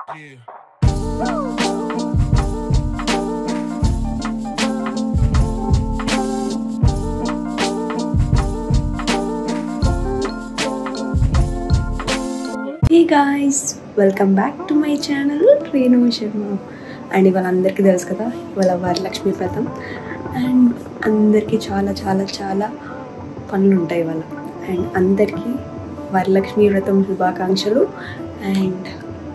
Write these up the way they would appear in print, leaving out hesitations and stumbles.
Hey guys, welcome back to my channel Renu Sharma. And ఇవాళ అందరికీ తెలుసు కదా, ఇవాళ వరలక్ష్మి వ్రతం. అండ్ అందరికీ చాలా చాలా చాలా పనులు ఉంటాయి ఇవాళ. అండ్ అందరికీ వరలక్ష్మి వ్రతం శుభాకాంక్షలు. అండ్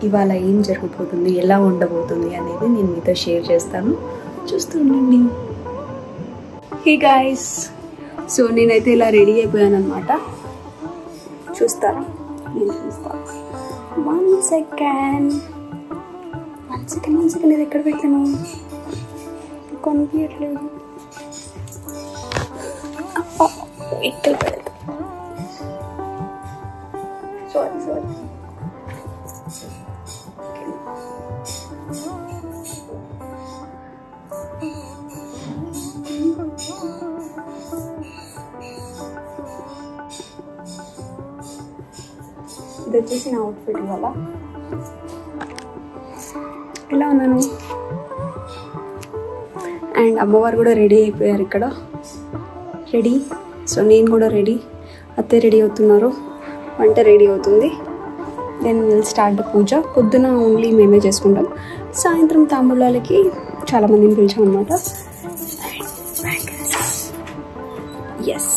ఇవాళ ఏం జరగబోతుంది, ఎలా ఉండబోతుంది అనేది నేను మీతో షేర్ చేస్తాను, చూస్తూ ఉండండి. హే గాయస్, సో నేనైతే ఇలా రెడీ అయిపోయాను అనమాట. చూస్తారా? నేను చూస్తాను. వన్ సెకండ్ ఇది ఎక్కడ పెట్టాను కనిపించట్లేదు. ఇక్కడ పెడతా. సారీ ఇది వచ్చేసి నా అవుట్ఫిట్. ఇవాళ ఎలా ఉన్నాను? అండ్ అమ్మవారు కూడా రెడీ అయిపోయారు ఇక్కడ. రెడీ. సో నేను కూడా రెడీ. అత్తే రెడీ అవుతున్నారు, వంట రెడీ అవుతుంది. దెన్ విల్ స్టార్ట్ ద పూజ. పొద్దున ఓన్లీ మేమే చేసుకుంటాం. సాయంత్రం తాంబూలాలకి చాలామందిని పిలిచాం అనమాట. ఎస్.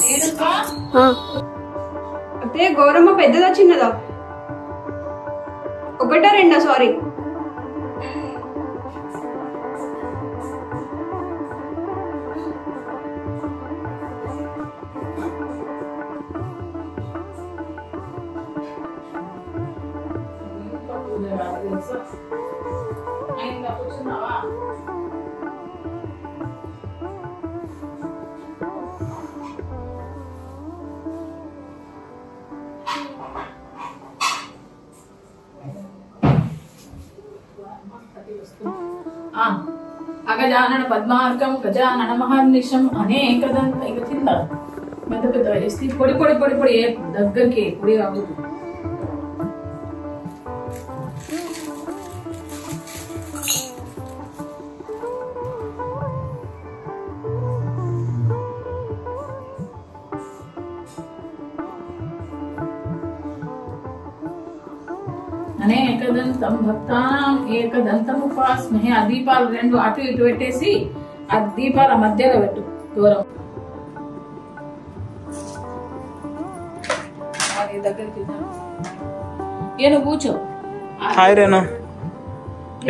అత్తే గౌరమ్మ పెద్దదా చిన్నదా? ఒకటా రెండా? సారీ. అగజానన పద్మార్కం గజానన మహర్నిశం అనేకదంత. ఇక తిందా పెద్ద పెద్ద వేసి పొడి పొడి పొడి పొడి దగ్గరికి పొడి అవ్వదు. అనేకదంతం భక్తానాం ఏకదంతం ఉపాస్మహే. ఆ దీపాలు రెండు అటు ఇటు పెట్టేసి ఆ దీపాల మధ్యలో పెట్టు దూరం. దగ్గరికి ఏను కూర్చో. హాయ్ రేను.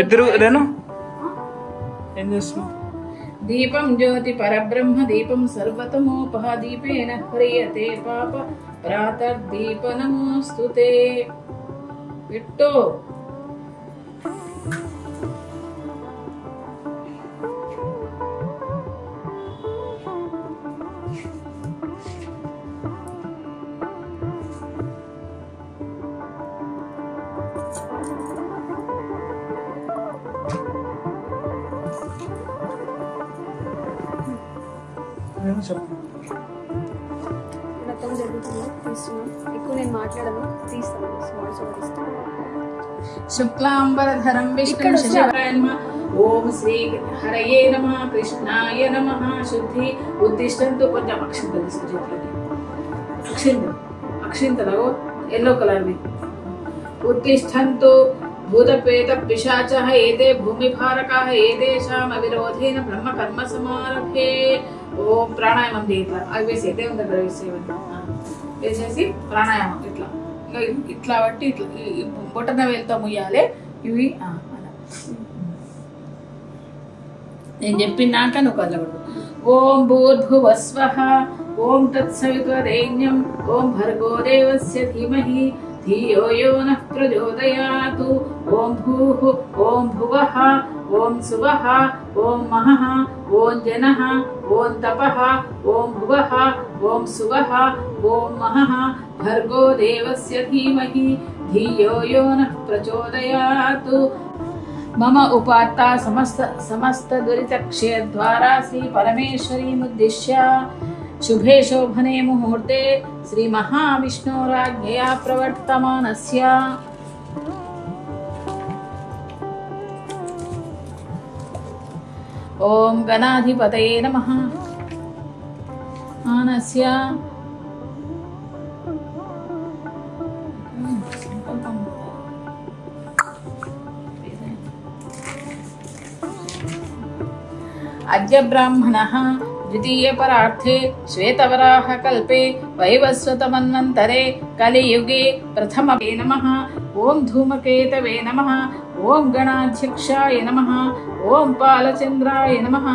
ఇద్దరు రేను ఏం చేస్తున్నావు? దీపం జ్యోతి పరబ్రహ్మ దీపం సర్వతమోపహ దీపేన హ్రియతే పాప ప్రాతర్దీపనమోస్తుతే. పెట్టు. వ్రతం జరుగుతుంది, తీస్తున్నాను. ఎక్కువ నేను మాట్లాడను, తీస్తాను. శుక్లాంబరధరం విష్ణుం శశివర్ణం. ఓం శ్రీ హరయే నమః కృష్ణాయ నమః. శుద్ధి ఉద్దిష్టంతో కొంచెం అక్షింతలు తీసుకొచ్చేట్లకి. అక్షింతలు ఎల్లో కలర్వి. ఉద్దిష్టంతో భూతపేత పిశాచః ఏతే భూమిభారకాః ఏతేషాం అవిరోధేన బ్రహ్మ కర్మ సమారభే. ఓం ప్రాణాయామం చేయిట్లా అవి వేసి దేవుని దగ్గర వేసేసి ప్రాణాయామం ఇట్లా ఇట్లా బట్టి ఇట్లా బొట్టన వేలుతో ముయ్యాలి ఇవి. నేను చెప్పినాక నువ్వు కదలబడు. ఓం భూర్భువస్వః ఓం తత్సవితుర్వరేణ్యం ఓం భర్గో దేవస్య ధీమహి ధియో యో నః ప్రచోదయాత్. ఓం భూః ఓం భువః ఓం సువః ఓం మహః ఓం జనః ఓం తపః ఓం భువః ఓం సువః ఓం మహః భర్గో దేవస్య ధీమహి ధియో యో నః ప్రచోదయాత్. మమ ఉపాత్త సమస్త దురితక్షయద్వారా శ్రీ పరమేశ్వరీముద్దిశ్య శుభే శోభనే ముహూర్తే శ్రీ మహావిష్ణోరాజ్ఞయా ప్రవర్తమానస్య ఓం గణాధిపతయే నమః. మానస్య అద్య బ్రాహ్మణః ద్వితీయ పరార్థే శ్వేతవరాహ కల్పే వైవస్వతమన్వంతరే కలియుగే ప్రథమే నమః. ఓం ధూమకేతవే నమః. ఓం గణాధ్యక్షాయ నమః. ఓం పాలచంద్రాయ నమః.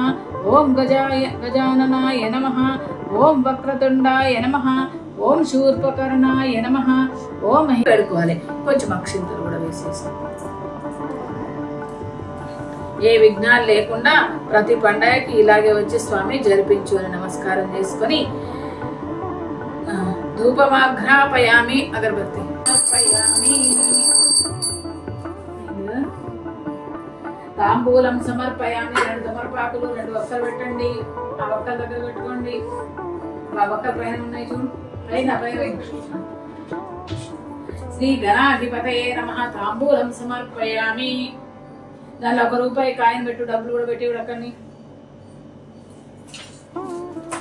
ఓం గజాననాయ నమః. ఓం వక్రతుండాయ నమః. ఓం శూర్పకర్ణాయ నమః. ఓం పెడుకోవాలి. కొంచెం అక్షింతలు కూడా వేసేసి ఏ విఘ్నాలు లేకుండా ప్రతి పండగకి ఇలాగే వచ్చి స్వామి జరిపించు అని నమస్కారం చేసుకొని ధూపమాఘ్రాపయామి. అగరబత్తి తాంబూలం సమర్పయామి. 2 తమలపాకులు 2 వక్కలు పెట్టండి. ఆ వక్కల దగ్గర పెట్టుకోండి. ఆ వక్కల పైన ఉన్నాయి చూడు, పైన శ్రీ గణాధిపతయే నమః. తాంబూలం సమర్పయామి. దానిలో 1 రూపాయి కాయిన్ పెట్టు, డబ్బులు కూడా పెట్టి అక్కడిని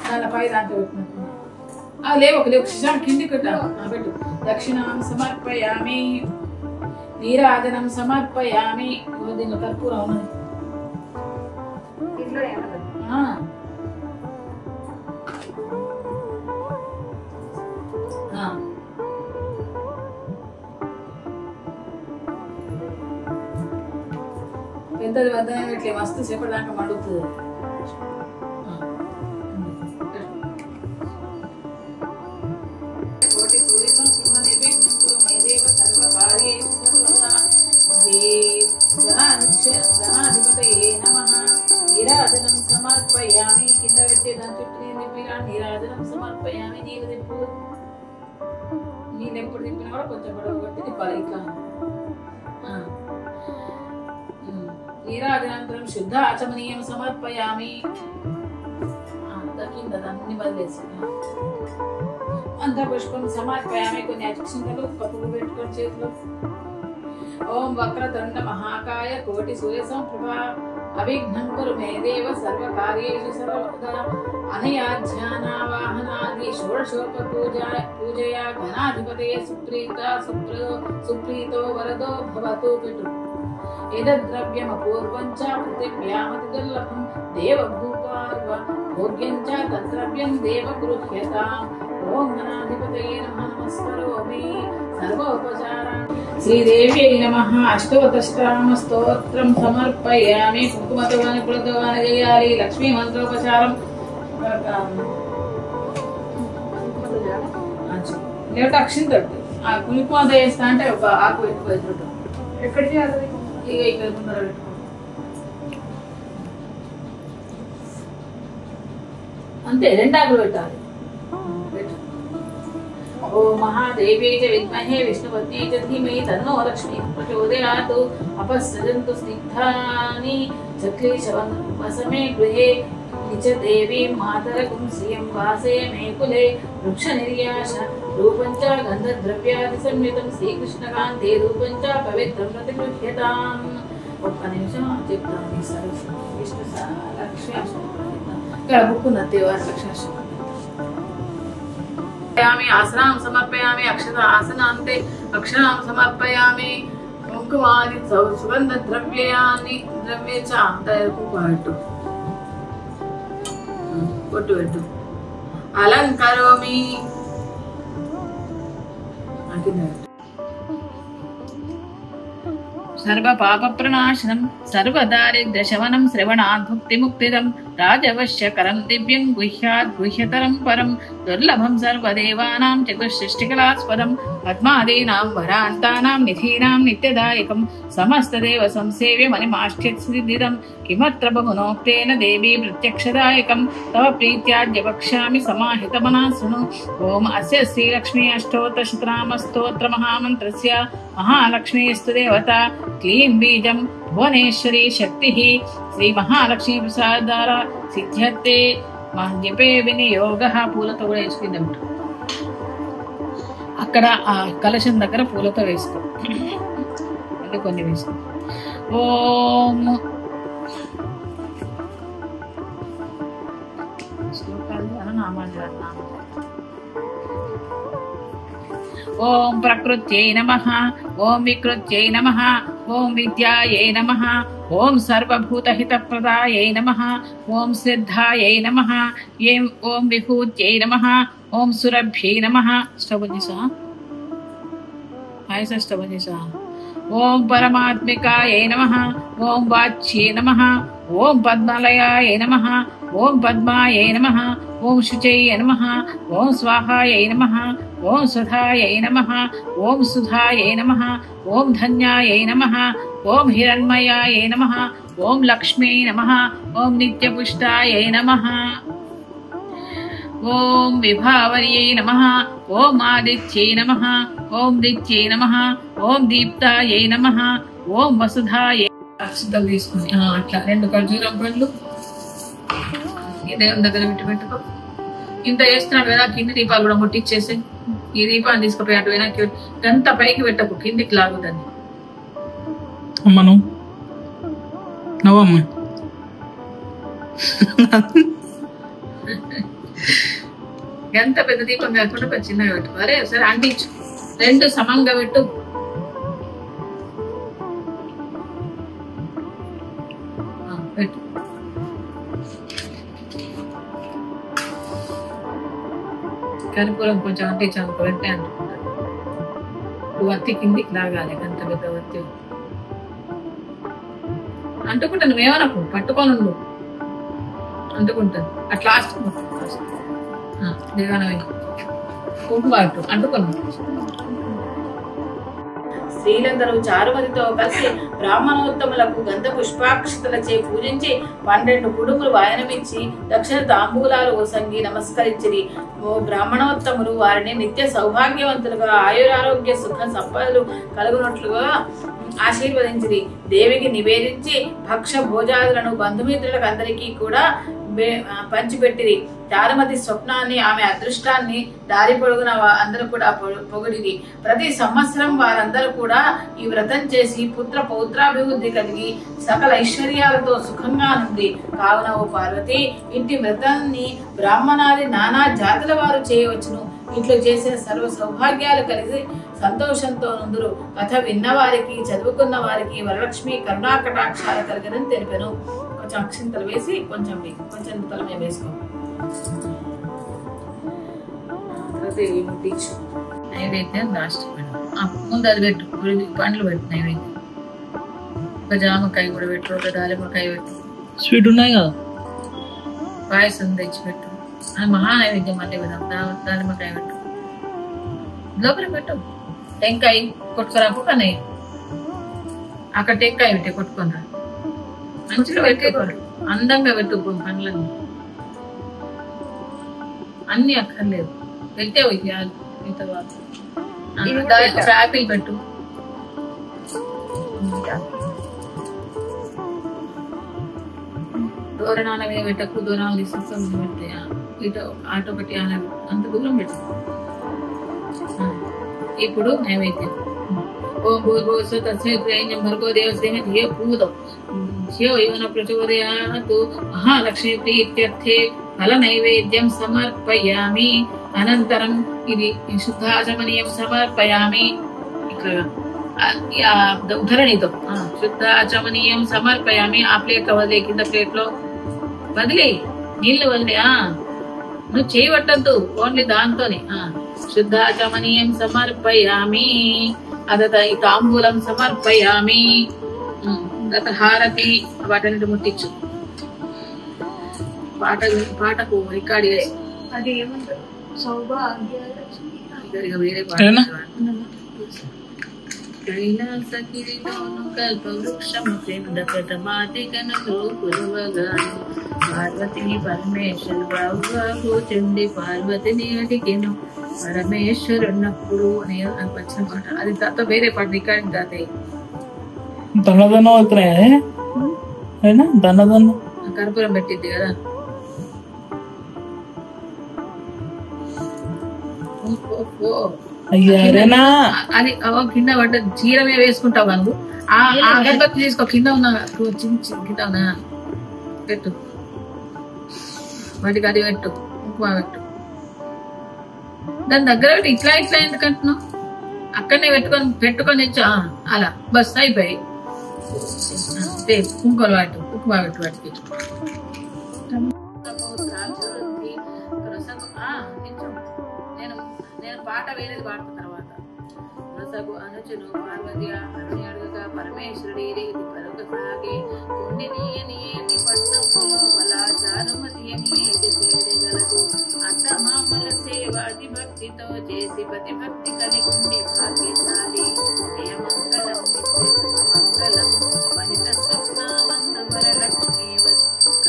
దానిలో పై దాంట్లో పెట్టినట్టు లేవు కింది పెట్టు. దక్షిణాం సమర్పయామి. నీరాజనం సమర్పయామి. దీనిలో కర్పూరం ఉన్నది. పెద్దది వద్దనే ఇట్లే మస్తు సేపటి దాకా మండుతుంది. నీరాజనం సమర్పయామి. కింద పెట్టి దాని చుట్టూ నీరాజనం సమర్పయామి. నీరు తిప్పు. నేను ఎప్పుడు తిప్పినా కూడా కొంచెం గొడవ పెట్టి తిప్పాలి. ఇట్లా నీరాజనంతరం శుద్ధ ఆచమనీయం సమర్పయామి. కింద దాన్ని వదిలేసి అంత పుష్పం సమర్పయామి. కొన్ని అక్షింతలు కప్పులు పెట్టుకొని చేతిలో. ఓం వక్రదండ మహాకాయ కోటి సూర్య సంప్రభ అవిఘ్నం కురు మే దేవ సర్వకార్యేషు సర్వదా. అనయా ధ్యానావాహనాది షోడశోప పూజయా గణాధిపతయే సుప్రీతో వరదో భవతు. పెట్టు. ఏద్రవ్యమపూర్వం చ పృథివ్యామతి దుర్లభం దేవభూపార్వ భోగ్యం చ తద్రవ్యం దేవగృహ్యతాం. ఓం గణాధిపతయే నమః. నమస్కరోమి. సర్వోపచారాణి శ్రీదేవ్యై నమః. అష్టోత్తరామ స్తోత్రం సమర్పయామి. కుంకుమతో పులతో చేయాలి. లక్ష్మీ మంత్రోపచారం లేకపోతే అక్షింతలు ఆ కుంకుమతో చేస్తా అంటే ఒక ఆకు పెట్టుకోవచ్చు. ఎక్కడ చేయాలి? ఇక్కడ ముందర పెట్టుకో. అంతే, 2 ఆకులు పెట్టాలి. ఓ మహాదేవీ చ విద్మహే విష్ణుపత్ని చ ధీమహి తన్నో లక్ష్మీ ప్రచోదయాత్. అపస్సజంతు స్నిగ్ధాని చక్లీశవసమే గృహే నిచ దేవీ మాతరకం శ్రియం వాసే మే కులే. వృక్ష నిర్యాస రూపం చ గంధద్రవ్యాది సంయుతం శ్రీకృష్ణకాంతే రూపం చ పవిత్రం ప్రతిగృహ్యతాం. ఒక్క నిమిషం చెప్తాను. విష్ణు లక్ష్మీ ఇక్కడ బుక్ ఉన్నది. లక్ష్మీ ఆసనాం సమర్పయామి. అక్షత ఆసనాంతే అక్షరాం సమర్పయామి. కుంకుమాని సుగంధ ద్రవ్యాన్ని పొట్టు పెట్టు. అలంకరోమి. సర్వ పాప ప్రణాశనం సర్వదారిద్ర్య శవనం శ్రవణాద్భుక్తి ముక్తిదం రాజవశ్యకరం దివ్యం గుహ్యాద్ గుహ్యతరం పరం దుర్లభం సర్వదేవానాం చతుష్షష్టికలాస్పదం పద్మాదీనాం వరాంతానాం నిధీనాం నిత్యదాయకం సమస్తదేవ సంసేవ్యమనిమాష్ట్యసిద్ధిదం కిమత్ర బహునోక్తేన దేవీ ప్రత్యక్షదాయకం తవ ప్రీత్యాద్య వక్ష్యామి సమాహితమనా శృణు. ఓం అస్య శ్రీలక్ష్మీ అష్టోత్తరశతనామస్తోత్ర మహామంత్రస్య మహాలక్ష్మీస్తు దేవత క్లీం బీజం భువనేశ్వరీ శక్తి శ్రీ మహాలక్ష్మీ ప్రసాద ద్వారా సిద్ధ్యతే. జపే వినియోగ. పూలతో కూడా వేసుకుందాం. అక్కడ ఆ కలశం దగ్గర పూలతో వేసుకో. మళ్ళీ కొన్ని వేసుకో. ఓం ఓం ప్రకృత్యై నమః, ఓం వికృత్యై నమః, ఓం విద్యాయై నమః, ఓం సర్వభూతహితప్రదాయై నమః, ఓం శ్రద్ధాయై నమః, ఓం విభూత్యై నమః, ఓం సురభ్యై నమః. స్టవనిసా పాయస స్టవనిసా. ఓం పరమాత్మికాయై నమః, ఓం వాచ్యై నమః, ఓం పద్మలయాయై నమః, ఓం పద్మాయై నమః, ఓం శుచై నమః, ఓం స్వాహాయై నమః, ఓం సుధాయై నమః, ఓం సుధాయై నమః, ఓం ధన్యాయై నమః, ఓం హిరణ్మయాయై నమః, ఓం లక్ష్మీ నమః, ఓం నిత్యపుష్టాయై నమః. ఓం విభావర్యై నమః, ఓం ఆదిత్యై నమః, ఓం దిత్యై నమః, ఓం దీప్తాయై నమః, ఓం వసుధాయై. అక్షతలు తీసుకుని అట్లా 2 ఖర్జూరం పండ్లు దేవుని దగ్గర పెట్టుకో. ఇంత చేస్తున్నాడు కదా, కింది దీపాలు కూడా ముట్టించేసి ఈ దీపాన్ని తీసుకుపోయి అటు వెనక్కి గంత పైకి పెట్టకు, కిందికి లాగుదని. అమ్మను నవ్వమ్మ ఎంత పెద్ద దీపం కాకుండా చిన్నగా పెట్టు. అరే సరే అంటించు, 2 సమంగా పెట్టు. పెట్టు. కర్పూరం కొంచెం అంటించాను, పెట్టే అంటుకుంటాను. వత్తి కిందికి లాగాలి, అంత పెద్ద వత్తి అంటుకుంటా. నువ్వేమనకు, పట్టుకోను నువ్వు, అంటుకుంటాను. అట్లా లాస్ట్ దేవాలయం కుంకుమ అంటుకోను. స్త్రీలందరూ చారుమతితో కలిసి బ్రాహ్మణోత్తములకు గంధ పుష్పాక్షతలచే పూజించి 12 కుడుములు వాయనమిచ్చి దక్షిణ తాంబూలాలు ఒసంగి నమస్కరించిరి. బ్రాహ్మణోత్తములు వారిని నిత్య సౌభాగ్యవంతులుగా ఆయురారోగ్య సుఖ సంపదలు కలుగునట్లుగా ఆశీర్వదించిరి. దేవికి నివేదించి భక్ష భోజాదులను బంధుమిత్రులకు అందరికీ కూడా పంచిపెట్టిరి. చారుమతి స్వప్నాన్ని, ఆమె అదృష్టాన్ని దారి పొడుగున అందరూ కూడా పొగిడిరి. ప్రతి సంవత్సరం వారందరూ కూడా ఈ వ్రతం చేసి పుత్ర పౌత్రాభివృద్ధి కలిగి సకల ఐశ్వర్యాలతో సుఖంగా నుండి. కావున ఓ పార్వతి, ఇంటి వ్రతాన్ని బ్రాహ్మణాది నానా జాతుల వారు చేయవచ్చును. ఇట్లు చేసిన సర్వ సౌభాగ్యాలు కలిసి సంతోషంతో నుందురు. కథ విన్నవారికి, చదువుకున్న వారికి వరలక్ష్మి కరుణా కటాక్షాలు కలిగనని తెలిపాను. కొంచెం అక్షింతలు వేసి కొంచెం తల మీద వేసుకో. నైవేద్యం లాస్ట్ ముందు అది పెట్టు, పండ్లు పెట్టు నైవేద్యం. ఒక జామకాయ కూడా పెట్టు, ఒక దాలిమకాయ పెట్టు. స్వీట్ ఉన్నాయి కదా, పాయసం తెచ్చిపెట్టు. అది మహా నైవేద్యం అంటే విధాం. దాలిమకాయ పెట్టు, లోపల పెట్టు. టెంకాయ కొట్టుకురా కన్నయ్య, అక్కడ టెంకాయ పెట్టే కొట్టుకున్నా. మంచిగా పెట్టే అందంగా పెట్టు పండ్లన్నీ. అన్ని అక్కర్లేదు, పెట్టే ఆపిల్ పెట్టు. దూరణాల మీద పెట్టకు, దూరాలు తీసుకొని పెడితే ఇటు ఆటో పెట్టి అంత దూరం పెట్టు. ఇప్పుడు నైవేద్యం. ఓం భూర్భువస్సుః తస్మైం భర్గో దేవస్య ధియో భూతో ధియో యో న ప్రచోదయాత్ మహాలక్ష్మీ ప్రీత్యర్థే ఫల నైవేద్యం సమర్పయామి. అనంతరం ఇది శుద్ధాచమనీయం సమర్పయామి. ఇట్లా ఉద్ధరణితో శుద్ధాచమనీయం సమర్పయామి. ఆ ప్లేట్ లో వదిలే, కింద ప్లేట్ లో వదిలే, నీళ్లు వదిలే. నువ్వు చేయబట్టద్దు, ఓన్లీ దాంతోనే. శుద్ధాచమనీయం సమర్పయామి. అదత ఈ తాంబూలం సమర్పయామి. హారతి వాటన్నిటి ముట్టించు. పాటకు రికార్డ్ చేసి అది ఏమంటారు, వేరే పాట. కైలాసగిరిలోను కల్పవృక్షము క్రిందమాతిగనతో కురువగాను పార్వతిని పరమేశ్వరు బాబు చెంది పార్వతిని అడిగెను. పరమేశ్వరున్నప్పుడు వచ్చిన పాట అది. తాత వేరే పాట రికార్డింగ్ తాతయ్య. దన్నదన్న అవుతున్నాయా? దన్నదన్న కర్పూరం పెట్టింది కదా. అది కింద పడ్డ చీరమే వేసుకుంటావు నువ్వు. ఆ అగరబత్తి తీసుకో, కింద ఉన్న కింద ఉన్నా పెట్టు, వాటికి అది పెట్టు, కుంకుమ పెట్టు. దాని దగ్గర ఇట్లా ఇట్లా ఎందుకంటున్నావు? అక్కడనే పెట్టుకొని ఇచ్చా అలా బస్ అయిపోయి కుంకులు వాటి ఉప్మా పెట్టి వాటికి నేను పాట వేరేది పాడుతున్న తర్వాత రసగు అనుచును పార్వతి అని అడుగగా పరమేశ్వరుడి రీతి పలుక సాగే కొన్ని నీయని పట్నములో బలాచారమతి గలదు అత్త మామల సేవ అతి భక్తితో చేసి పతి భక్తి కలిగి భాగ్యశాలి మంగళం మంగళం వనిత స్వప్నామంద వరలక్ష్మీ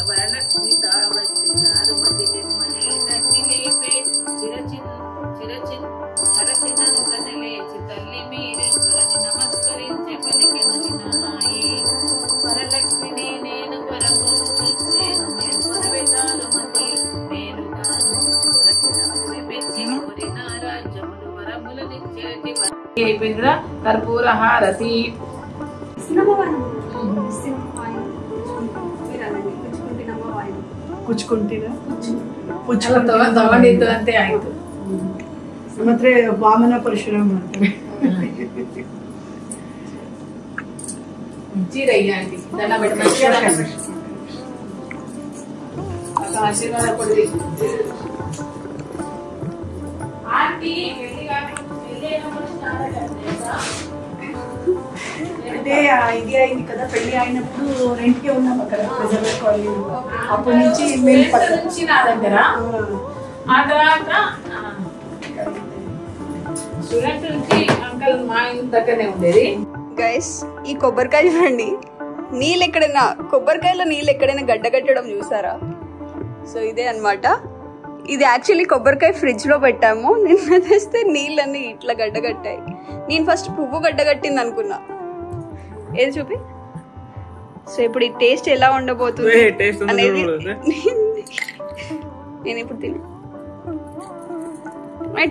వరలక్ష్మి తావతి చారుమతి జన్మని తట్టి లేపే చిరచినంతలేచి తల్లి మీరే నమస్కరించే పలికెను నాయి వరలక్ష్మిని నేను వరము వరవిధాలుమతి నేను కాను మెచ్చి కోరిన రాజ్యములు వరములనిచ్చేటి అయిపోయిందిరా కర్పూర హారతి ಕುಚ್ಕೊಂತೀರ ತಗೊಂಡಿದ್ದು ಅಂತೆ ಆಯ್ತು. ಮತ್ತೆ ವಾಮನ ಪರಶುರಾಮ ಮಾಡ್ತಾರೆ. ಚೀರಯ್ಯ ಆಂಟಿ ದಂಡ ಬಿಟ್ಟು ಆಶೀರ್ವಾದ ಕೊಡ್ರಿ ಆಂಟಿ. అంటే ఇది అయింది కదా, పెళ్లి అయినప్పుడు రెంట్కి ఉన్నాం అక్కడ ప్రెజర్వేట్ కాలనీలో. అప్పటి నుంచి మేము నుంచి నా దగ్గర ఆ తర్వాత స్టూడెంట్ నుంచి అంకల్ మా ఇంటి దగ్గరనే ఉండేది. గైస్ ఈ కొబ్బరికాయ చూడండి, నీళ్ళు ఎక్కడైనా కొబ్బరికాయలో నీళ్ళు ఎక్కడైనా గడ్డగట్టడం చూసారా? సో ఇదే అన్నమాట. ఇది యాక్చువల్లీ కొబ్బరికాయ ఫ్రిడ్జ్ లో పెట్టాము, నిన్న తెస్తే నీళ్ళన్నీ ఇట్లా గడ్డగట్టాయి. నేను ఫస్ట్ పువ్వు గడ్డగట్టింది అనుకున్నా. ఏది చూపి. సో ఇప్పుడు ఈ టేస్ట్ ఎలా ఉండబోతుంది అనేది నేను ఇప్పుడు తిన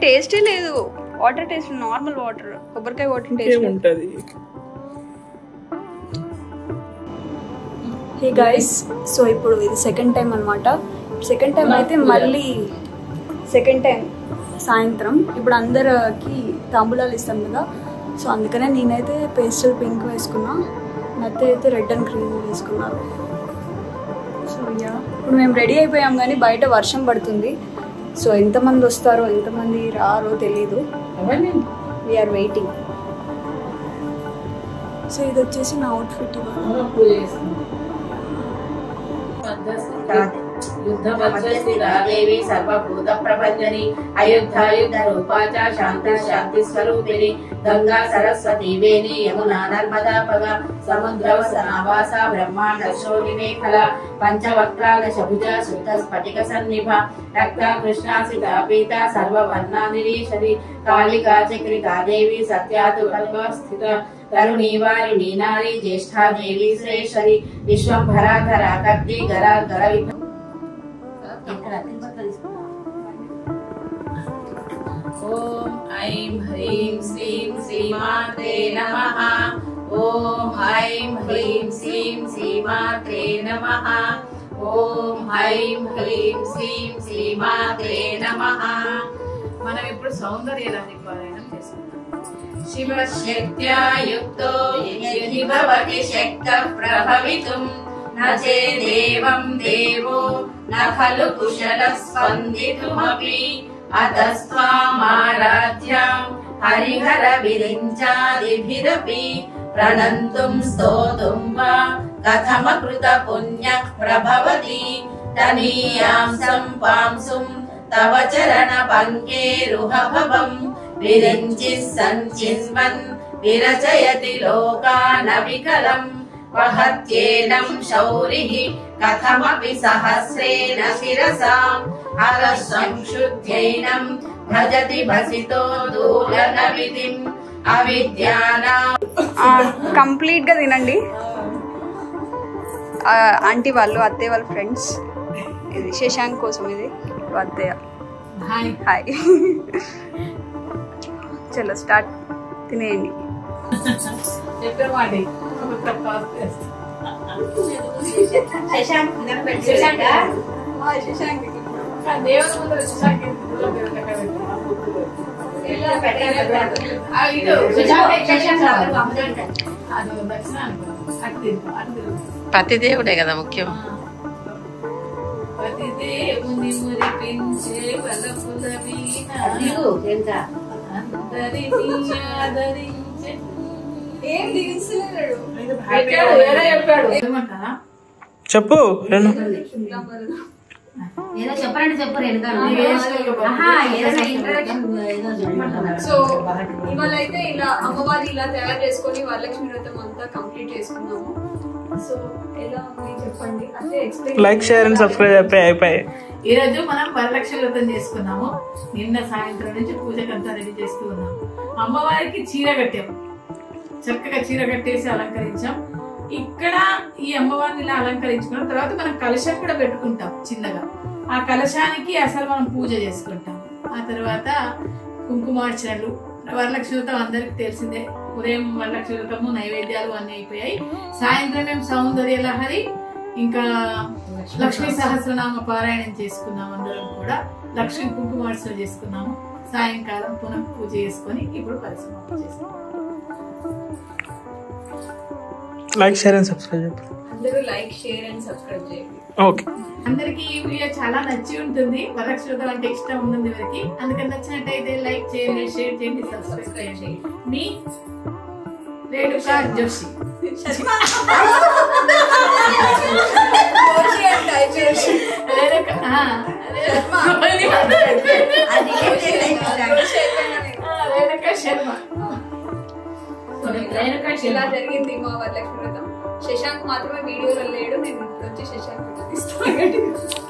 టేస్టే లేదు. వాటర్ టేస్ట్, నార్మల్ వాటర్, కొబ్బరికాయ వాటర్ టేస్ట్ ఉంటుంది. హే గైస్, సో ఇప్పుడు ఇది సెకండ్ టైం అనమాట. సెకండ్ టైం అయితే మళ్ళీ సెకండ్ టైం సాయంత్రం. ఇప్పుడు అందరికి తాంబూలాలు ఇస్తాం కదా, సో అందుకనే నేనైతే పేస్టల్ పింక్ వేసుకున్నా, నత్త అయితే రెడ్ అండ్ గ్రీన్ వేసుకున్నారు. సో యా, ఇప్పుడు మేము రెడీ అయిపోయాం కానీ బయట వర్షం పడుతుంది. సో ఎంతమంది వస్తారో ఎంతమంది రారో తెలీదు. We are waiting. సో ఇది వచ్చేసి నా అవుట్ఫిట్. యుద్ధవచ్చస్థితాదేవి సర్వభూత ప్రపంచని అయోధ్యాయుద్ధ రూపాచ శాంతి శాంతి స్వరూపిణి గంగా సరస్వతి వేణి యమునా నర్మదా పగ సముద్రవసనావాస బ్రహ్మాండ శోణి మేఖల పంచవక్రాల శభుజ శుద్ధ స్ఫటిక సన్నిభ రక్త కృష్ణాసిత పీత సర్వవర్ణ నిరీశరి కాళికా చక్రికా దేవి సత్యాతు కల్పస్థిత తరుణీవారిణీ నారీ జ్యేష్ఠా దేవి శ్రేషరి విశ్వంభరాధర కర్తి గర గర ఓం ఐం హ్రీం శ్రీం శ్రీమాత్రే నమః. ఓం ఐం హ్రీం శ్రీం శ్రీమాత్రే నమః. ఓం ఐం హ్రీం శ్రీం శ్రీమాత్రే నమః. మనం ఇప్పుడు సౌందర్యరాజి పారాయణం చేసుకుందాం. శివశక్త్యా యుక్తో యది భవతి శక్తః ప్రభవితుం న చేదేవం దేవో న ఖలు కుశలః స్పందితుమపి అతస్త్వామారాధ్యాం హరిహర విరించాదిభిరపి ప్రణంతుం స్తోతుం వా కథమకృత పుణ్యః ప్రభవతి తనీయాం సంపాంసుం తవ చరణ పంకేరుహభవం విరించి సంచిన్వన్ విరచయతి లోకాన వికలం వహత్యేనం శౌరిః కథమపి సహస్రేణ శిరసాం అలసంశుద్ధ్యైనం భజతి భసితో దూలన విధిం అవిద్యానా. కంప్లీట్ గా తినండి. ఆంటీ వాళ్ళు, అత్తయ్య వాళ్ళ ఫ్రెండ్స్. ఇది శశాంక్ కోసం, ఇది అత్తయ్య. Hi hi. చలో స్టార్ట్, తినేయండి. శశాంక్ పతిదేవుడే కదా ముఖ్యం. పతిదేవుని మురిపించే వలపుల వీణ అందరినీ ఆదరించే. చెప్పు ఏదో చెప్పరండి చెప్పరు సో ఇవాళ అయితే ఇలా అమ్మవారి ఇలా తయారు చేసుకొని వరలక్ష్మి వ్రతం అంతా కంప్లీట్ చేసుకున్నాము. సో ఎలా ఉంది చెప్పండి అంటే explain. Like share and subscribe అయిపోయి. ఈ రోజు మనం వరలక్ష్మి వ్రతం చేసుకున్నాము. నిన్న సాయంత్రం నుంచి పూజకంతా రెడీ చేస్తూ ఉన్నాము. అమ్మవారికి చీర కట్టాము, చక్కగా చీర కట్టేసి అలంకరించాం. ఇక్కడ ఈ అమ్మవారిని ఇలా అలంకరించుకున్న తర్వాత మనం కలశం కూడా పెట్టుకుంటాం చిన్నగా. ఆ కలశానికి అసలు మనం పూజ చేసుకుంటాం. ఆ తర్వాత కుంకుమార్చనలు. వరలక్ష్మి వ్రతం అందరికి తెలిసిందే. ఉదయం వరలక్ష్మి వ్రతము నైవేద్యాలు అన్నీ అయిపోయాయి. సాయంత్రం మేము సౌందర్య లహరి ఇంకా లక్ష్మీ సహస్రనామ పారాయణం చేసుకున్నాం. అందరం కూడా లక్ష్మీ కుంకుమార్చన చేసుకున్నాము. సాయంకాలం పునః పూజ చేసుకొని ఇప్పుడు పరిసమాప్తి చేసుకున్నాం. Like share and subscribe. అందరూ లైక్ షేర్ అండ్ సబ్స్క్రైబ్ చేయండి. ఓకే. అందరికి ఈ వీడియో చాలా నచ్చి ఉంటుంది. వరలక్ష్మి వ్రతం అంటే ఇష్టం ఉంటుంది ఎవరికి. అందుకని నచ్చినట్టయితే లైక్ చేయండి, షేర్ చేయండి, సబ్స్క్రైబ్ చేయండి. మీ రేణుకా జోషి. రేణుకా శర్మ. ఇలా జరిగింది మా వరలక్ష్మి వ్రతం. శశాంక్ మాత్రమే వీడియోలో లేడు. నేను ఇప్పుడు వచ్చి శశాంక్ తీస్తాను.